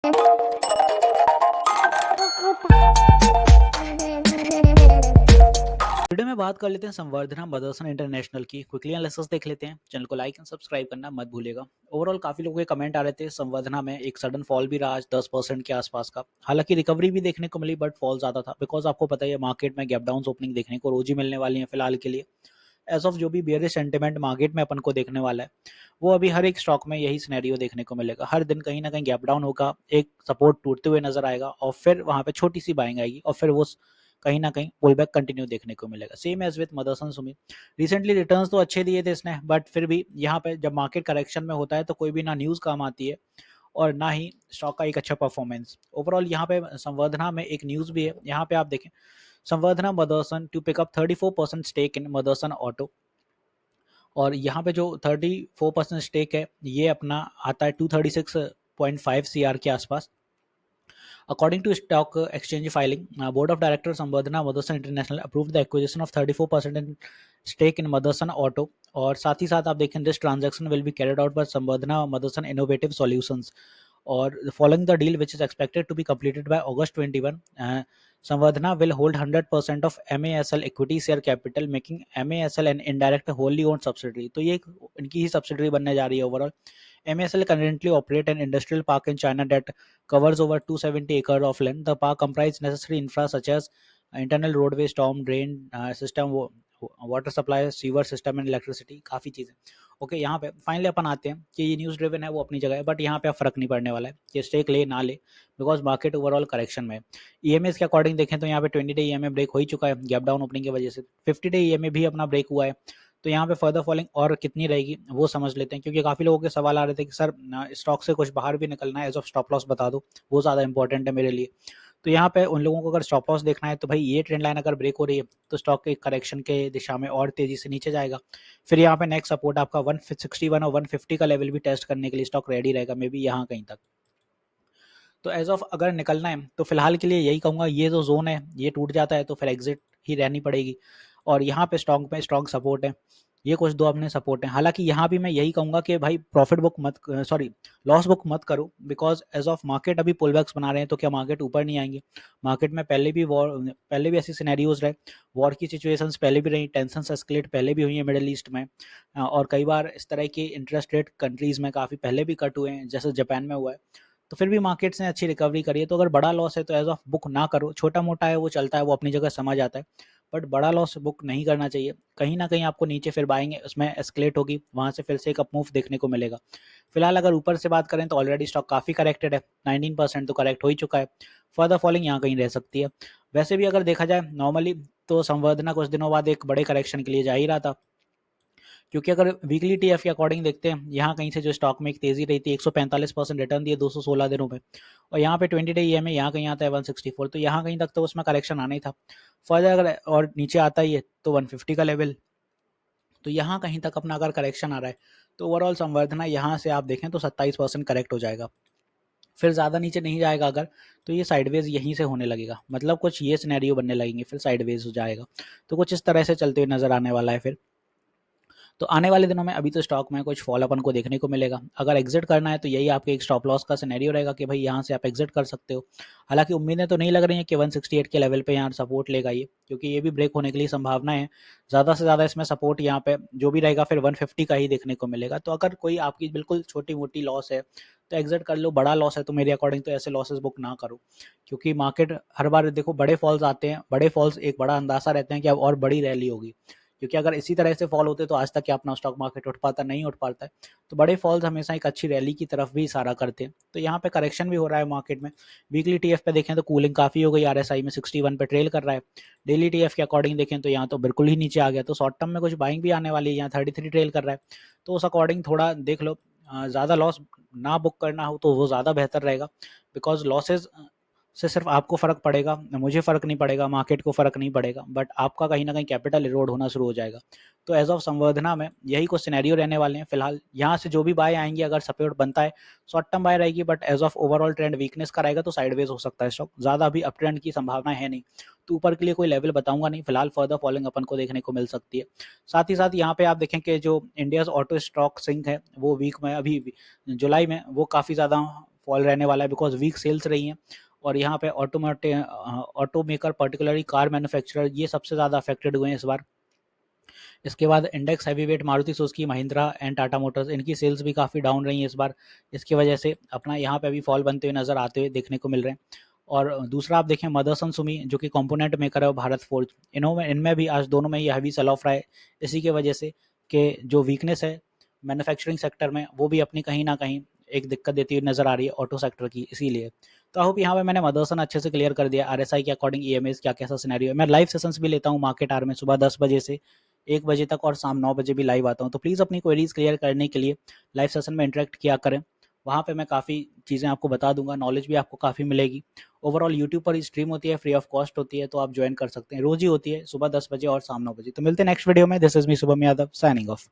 Video में बात कर लेते हैं संवर्धना मदरसन इंटरनेशनल की। क्विकली एनालिसिस देख लेते हैं। चैनल को लाइक एंड सब्सक्राइब करना मत भूलिएगा। ओवरऑल काफी लोगों के कमेंट आ रहे थे, संवर्धना में एक सडन फॉल भी रहा आज 10% के आसपास का। हालांकि रिकवरी भी देखने को मिली बट फॉल ज्यादा था, बिकॉज आपको पता है मार्केट में गैप डाउन ओपनिंग देखने को रोज ही मिलने वाली है फिलहाल के लिए। एज ऑफ जो भी बेयरिश सेंटिमेंट मार्केट में अपन को देखने वाला है, वो अभी हर एक स्टॉक में यही सिनेरियो देखने को मिलेगा। हर दिन कहीं ना कहीं गैप डाउन होगा, एक सपोर्ट टूटते हुए नजर आएगा और फिर वहां पे छोटी सी बाइंग आएगी और फिर वो कहीं ना कहीं पुल बैक कंटिन्यू देखने को मिलेगा। Same as with Motherson Sumit, recently returns तो अच्छे दिए थे इसने, बट फिर भी यहाँ पे जब मार्केट करेक्शन में होता है तो कोई भी ना न्यूज काम आती है और ना ही स्टॉक का एक अच्छा परफॉर्मेंस। ओवरऑल यहाँ पे संवर्धना में एक न्यूज भी है, यहाँ पे आप देखें, Samvardhana Motherson to pick up 34% stake in Motherson auto. और यहाँ पे जो 34% स्टेक है ये अपना आता है 236.5 CR के आसपास। According to stock exchange filing, Board of Directors Sambandhana Motherson International approved the acquisition of 34% in stake in Motherson Auto. और साथ ही साथ आप देखें, this transaction will be carried out by Sambandhana Motherson Innovative Solutions. और following the deal, which is expected to be completed by August 21, Samvardhana will hold 100% of MASL equity share capital, making MASL an indirect wholly owned subsidiary. तो ये इनकी ही subsidiary बनने जा रही है overall. MASL currently operate an industrial park in China that covers over 270 acres of land. The park comprises necessary infra such as internal roadway, storm drain system, water supply, sewer system and electricity, काफ़ी चीज़ें। Okay, यहाँ पे finally अपन आते हैं कि ये news driven है वो अपनी जगह है, बट यहाँ पे अब फर्क नहीं पड़ने वाला है कि स्टेक ले ना ले, बिकॉज मार्केट ओवरऑल करेक्शन में है। ईएमएस के अकॉर्डिंग देखें तो यहाँ पे 20 डे ईएमए ब्रेक हो ही चुका है गैप डाउन ओपनिंग की वजह से। 50 डे ईएमए भी अपना ब्रेक हुआ है। तो यहाँ पे फर्दर फॉलिंग और कितनी रहेगी वो समझ लेते हैं, क्योंकि काफ़ी लोगों के सवाल आ रहे थे कि सर स्टॉक से कुछ बाहर भी निकलना है, एज ऑफ स्टॉप लॉस बता दो, वो ज़्यादा इंपॉर्टेंट है मेरे लिए। तो यहाँ पे उन लोगों को अगर स्टॉप लॉस देखना है तो भाई ये ट्रेंड लाइन अगर ब्रेक हो रही है तो स्टॉक के करेक्शन के दिशा में और तेजी से नीचे जाएगा। फिर यहाँ पे नेक्स्ट सपोर्ट आपका 161 और 150 का लेवल भी टेस्ट करने के लिए स्टॉक रेडी रहेगा, मे बी यहाँ कहीं तक। तो एज ऑफ अगर निकलना है तो फिलहाल के लिए यही कहूँगा, ये जो जोन है ये टूट जाता है तो फिर एग्जिट ही रहनी पड़ेगी। और यहाँ पे स्टॉक में स्ट्रॉन्ग सपोर्ट है, ये कुछ दो अपने सपोर्ट हैं। हालांकि यहाँ भी मैं यही कहूँगा कि भाई प्रॉफिट बुक मत, सॉरी लॉस बुक मत करो, बिकॉज एज ऑफ मार्केट अभी पुल बैक्स बना रहे हैं तो क्या मार्केट ऊपर नहीं आएंगे? मार्केट में पहले भी ऐसी सिनेरियोज रहे, वॉर की सिचुएशंस पहले भी रही, टेंशन एस्केलेट पहले भी हुई है मिडिल ईस्ट में, और कई बार इस तरह के इंटरेस्ट रेट कंट्रीज में काफ़ी पहले भी कट हुए हैं, जैसे जापान में हुआ है। तो फिर भी मार्केट्स ने अच्छी रिकवरी करी है। तो अगर बड़ा लॉस है तो एज ऑफ बुक ना करो, छोटा मोटा है वो चलता है, वो अपनी जगह समझ आता है, बट बड़ा लॉस बुक नहीं करना चाहिए। कहीं ना कहीं आपको नीचे फिर बाइंग उसमें एस्केलेट होगी, वहां से फिर से एक अप मूव देखने को मिलेगा। फिलहाल अगर ऊपर से बात करें तो ऑलरेडी स्टॉक काफ़ी करेक्टेड है, 19% तो करेक्ट हो ही चुका है। फर्दर फॉलिंग यहाँ कहीं रह सकती है। वैसे भी अगर देखा जाए नॉर्मली तो संवर्धना कुछ दिनों बाद एक बड़े करेक्शन के लिए जा ही रहा था, क्योंकि अगर वीकली टीएफ के अकॉर्डिंग देखते हैं, यहाँ कहीं से जो स्टॉक में एक तेजी रही थी, 145% रिटर्न दिए 216 दिनों में, और यहाँ पे 20 डे ईएमए यहाँ कहीं आता है 164, तो यहाँ कहीं तक तो उसमें करेक्शन आना ही था। फर्दर अगर और नीचे आता ही है तो 150 का लेवल, तो यहाँ कहीं तक अपना अगर करेक्शन आ रहा है तो ओवरऑल संवर्धना यहाँ से आप देखें तो 27% करेक्ट हो जाएगा। फिर ज़्यादा नीचे नहीं जाएगा अगर, तो ये साइडवेज यहीं से होने लगेगा, मतलब कुछ ये सिनेरियो बनने लगेंगे, फिर साइडवेज हो जाएगा। तो कुछ इस तरह से चलते हुए नजर आने वाला है फिर। तो आने वाले दिनों में अभी तो स्टॉक में कुछ फॉल अपन को देखने को मिलेगा। अगर एग्जिट करना है तो यही आपके एक स्टॉप लॉस का सिनेरियो रहेगा कि भाई यहाँ से आप एग्जिट कर सकते हो। हालांकि उम्मीदें तो नहीं लग रही हैं कि 168 के लेवल पे यहाँ सपोर्ट लेगा ये, क्योंकि ये भी ब्रेक होने के लिए संभावना है। ज़्यादा से ज़्यादा इसमें सपोर्ट यहाँ पे जो भी रहेगा फिर 150 का ही देखने को मिलेगा। तो अगर कोई आपकी बिल्कुल छोटी मोटी लॉस है तो एग्जिट कर लो, बड़ा लॉस है तो मेरे अकॉर्डिंग तो ऐसे लॉसेस बुक ना करो, क्योंकि मार्केट हर बार देखो बड़े फॉल्स आते हैं, बड़े फॉल्स एक बड़ा अंदाजा रहते हैं कि अब और बड़ी रैली होगी, क्योंकि अगर इसी तरह से फॉल होते तो आज तक क्या अपना स्टॉक मार्केट उठ पाता, नहीं उठ पाता है। तो बड़े फॉल्स हमेशा एक अच्छी रैली की तरफ भी इशारा करते हैं। तो यहाँ पे करेक्शन भी हो रहा है मार्केट में। वीकली टीएफ पे देखें तो कूलिंग काफ़ी हो गई, आरएसआई में 61 पे ट्रेल कर रहा है। डेली टीएफ के अकॉर्डिंग देखें तो यहाँ तो बिल्कुल ही नीचे आ गया, तो शॉर्ट टर्म में कुछ बाइंग भी आने वाली है। यहाँ 33 ट्रेल कर रहा है, तो उस अकॉर्डिंग थोड़ा देख लो, ज़्यादा लॉस ना बुक करना हो तो वो ज़्यादा बेहतर रहेगा, बिकॉज लॉसेज से सिर्फ आपको फ़र्क पड़ेगा, मुझे फ़र्क नहीं पड़ेगा, मार्केट को फ़र्क नहीं पड़ेगा, बट आपका कहीं ना कहीं कैपिटल इरोड होना शुरू हो जाएगा। तो एज ऑफ संवर्धना में यही कुछ सिनेरियो रहने वाले हैं। फिलहाल यहाँ से जो भी बाय आएंगे, अगर सपोर्ट बनता है शॉर्ट टर्म बाय रहेगी, but as of overall trend weakness का रहेगा तो साइडवेज हो सकता है स्टॉक, ज़्यादा अभी अप ट्रेंड की संभावना है नहीं। तो ऊपर के लिए कोई लेवल बताऊंगा नहीं, फिलहाल फर्दर फॉलिंग अपन को देखने को मिल सकती है। साथ ही साथ यहाँ पे आप देखें कि जो इंडियाज ऑटो स्टॉक सिंक है वो वीक में अभी जुलाई में वो काफ़ी ज़्यादा फॉल रहने वाला है बिकॉज वीक सेल्स रही हैं और यहाँ पे ऑटोमेकर पर्टिकुलरली कार मैन्युफैक्चरर ये सबसे ज़्यादा अफेक्टेड हुए हैं इस बार। इसके बाद index heavyweight Maruti Suzuki Mahindra and Tata Motors इनकी सेल्स भी काफ़ी डाउन रही हैं इस बार। इसकी वजह से अपना यहाँ पे भी फॉल बनते हुए नज़र आते हुए देखने को मिल रहे हैं। और दूसरा आप देखें मदरसन सुमी जो कि कंपोनेंट मेकर है भारत फोर्ज, इनमें भी आज दोनों में ये हैवी सेल ऑफ रहा है इसी की वजह से कि जो वीकनेस है मैन्युफैक्चरिंग सेक्टर में वो भी अपनी कहीं ना कहीं एक दिक्कत देती हुई नज़र आ रही है ऑटो सेक्टर की, इसीलिए। तो आई होप यहाँ पे मैंने मदरसन अच्छे से क्लियर कर दिया आरएसआई के अकॉर्डिंग ईएमएस क्या कैसा सिनेरियो है। मैं लाइव सेशंस भी लेता हूँ मार्केट आवर में सुबह 10 बजे से 1 बजे तक और शाम 9 बजे भी लाइव आता हूँ, तो प्लीज़ अपनी क्वेरीज क्लियर करने के लिए लाइव सेशन में इंटरेक्ट किया करें। वहाँ पे मैं काफ़ी चीज़ें आपको बता दूंगा, नॉलेज भी आपको काफ़ी मिलेगी। ओवरऑल यूट्यूब पर स्ट्रीम होती है, फ्री ऑफ कॉस्ट होती है, तो आप ज्वाइन कर सकते हैं। रोज़ ही होती है सुबह 10 बजे और शाम 9 बजे। तो मिलते हैं नेक्स्ट वीडियो में। This is me Shubham Yadav signing off.